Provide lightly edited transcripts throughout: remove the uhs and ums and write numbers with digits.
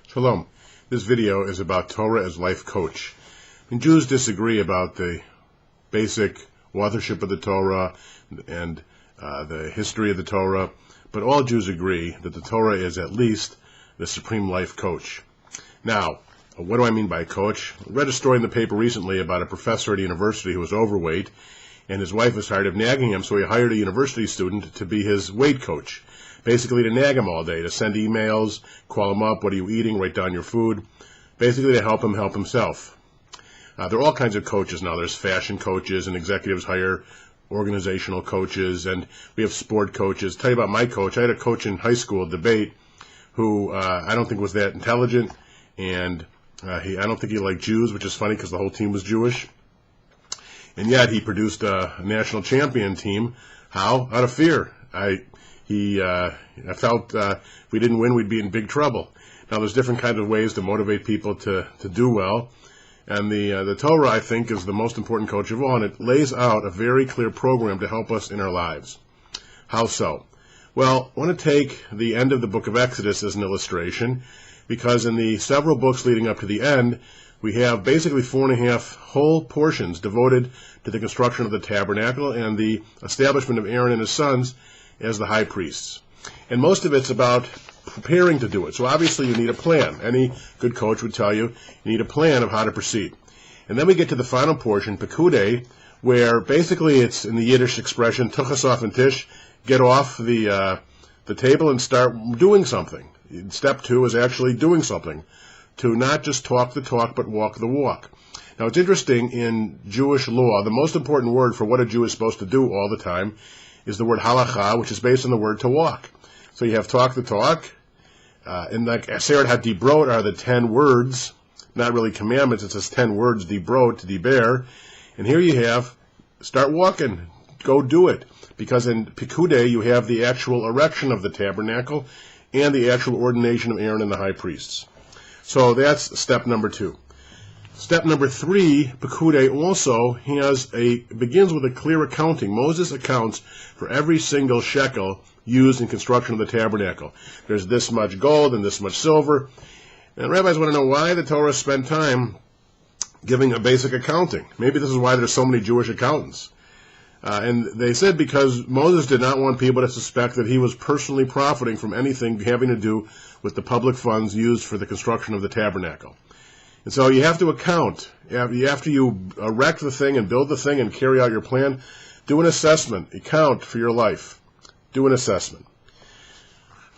Shalom. This video is about Torah as life coach. And Jews disagree about the basic authorship of the Torah and the history of the Torah, but all Jews agree that the Torah is at least the supreme life coach. Now, what do I mean by coach? I read a story in the paper recently about a professor at a university who was overweight, and his wife was tired of nagging him, so he hired a university student to be his weight coach. Basically to nag him all day, to send emails, call him up, what are you eating, write down your food, basically to help him help himself. There are all kinds of coaches now. There's fashion coaches, and executives hire organizational coaches, and we have sport coaches. Tell you about my coach. I had a coach in high school, debate, who I don't think was that intelligent, and I don't think he liked Jews, which is funny because the whole team was Jewish. And yet he produced a national champion team. How? Out of fear. I felt if we didn't win, we'd be in big trouble. Now, there's different kinds of ways to motivate people to do well. And the Torah, I think, is the most important coach of all, and it lays out a very clear program to help us in our lives. How so? Well, I want to take the end of the book of Exodus as an illustration, because in the several books leading up to the end, we have basically 4.5 whole portions devoted to the construction of the tabernacle and the establishment of Aaron and his sons as the high priests. And most of it's about preparing to do it. So obviously you need a plan. Any good coach would tell you need a plan of how to proceed. And then we get to the final portion, Pekudei, where basically it's in the Yiddish expression, tuchas off and tish, get off the table and start doing something. Step 2 is actually doing something, to not just talk the talk, but walk the walk. Now it's interesting, in Jewish law, the most important word for what a Jew is supposed to do all the time is the word halacha, which is based on the word to walk. So you have talk the talk, and like Aseret HaDibrot are the 10 words, not really commandments, it says 10 words, Dibrot, Diber, and here you have, start walking, go do it, because in Pekudei you have the actual erection of the tabernacle and the actual ordination of Aaron and the high priests. So that's step number 2. Step number 3, Pekudei, also begins with a clear accounting. Moses accounts for every single shekel used in construction of the tabernacle. There's this much gold and this much silver. And rabbis want to know why the Torah spent time giving a basic accounting. Maybe this is why there's so many Jewish accountants. And they said because Moses did not want people to suspect that he was personally profiting from anything having to do with the public funds used for the construction of the tabernacle. And so you have to account. After you erect the thing and build the thing and carry out your plan, do an assessment. Account for your life. Do an assessment.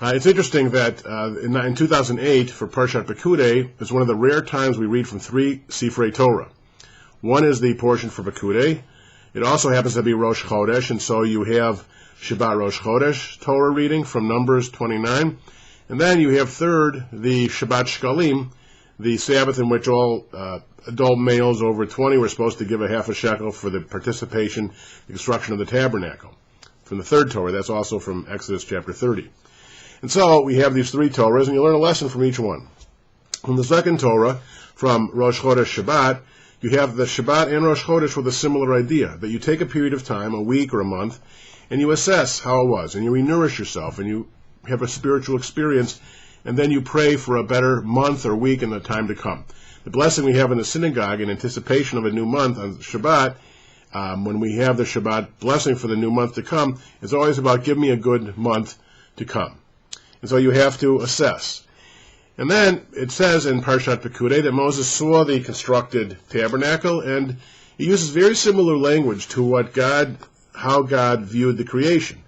It's interesting that in 2008, for Parshat Pekudei, it's one of the rare times we read from 3 Sifrei Torah. One is the portion for Pekudei. It also happens to be Rosh Chodesh, and so you have Shabbat Rosh Chodesh Torah reading from Numbers 29. And then you have third, the Shabbat Shkalim, the Sabbath in which all adult males over 20 were supposed to give a half a shekel for the participation, the construction of the tabernacle. From the third Torah, that's also from Exodus chapter 30. And so we have these 3 Torahs, and you learn a lesson from each one. From the second Torah, from Rosh Chodesh Shabbat, you have the Shabbat and Rosh Chodesh with a similar idea, that you take a period of time, a week or a month, and you assess how it was, and you re-nourish yourself, and you have a spiritual experience, and then you pray for a better month or week in the time to come. The blessing we have in the synagogue in anticipation of a new month on Shabbat, when we have the Shabbat blessing for the new month to come, is always about give me a good month to come. And so you have to assess. And then it says in Parshat Pekudei that Moses saw the constructed tabernacle, and he uses very similar language to how God viewed the creation.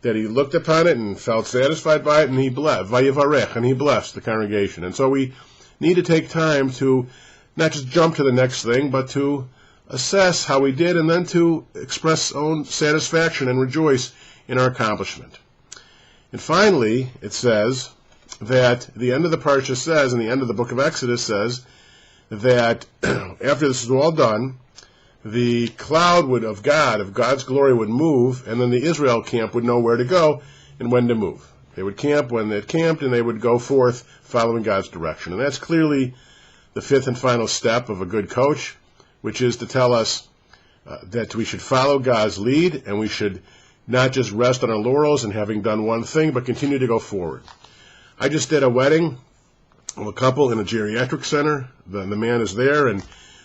That he looked upon it and felt satisfied by it, and he blessed, Vayivarech, and he blessed the congregation. And so we need to take time to not just jump to the next thing, but to assess how we did, and then to express own satisfaction and rejoice in our accomplishment. And finally, it says that the end of the parsha says, and the end of the book of Exodus says, that after this is all done, the cloud of God's glory would move, and then the Israel camp would know where to go and when to move. They would camp when they camped, and they would go forth following God's direction. And that's clearly the 5th and final step of a good coach, which is to tell us that we should follow God's lead, and we should not just rest on our laurels and having done one thing, but continue to go forward. I just did a wedding a couple in a geriatric center. The man is there and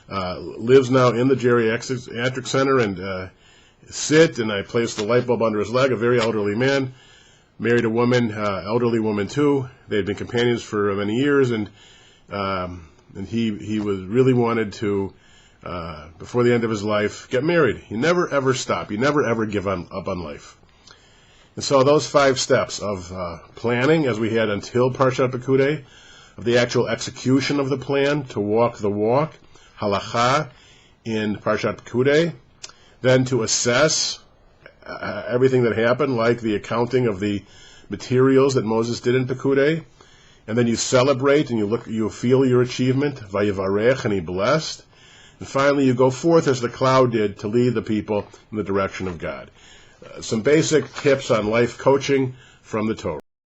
lives now in the geriatric center, and and I placed the light bulb under his leg, a very elderly man, married a woman, elderly woman too. They had been companions for many years, and he was really wanted to, before the end of his life, get married. He never ever stopped. He never ever give up on life. And so those 5 steps of planning, as we had until Parshat Pekudei, of the actual execution of the plan to walk the walk, halacha, in Parshat Pekudei, then to assess everything that happened, like the accounting of the materials that Moses did in Pekudei, and then you celebrate and you feel your achievement, vayivarech, and he blessed, and finally you go forth as the cloud did to lead the people in the direction of God. Some basic tips on life coaching from the Torah.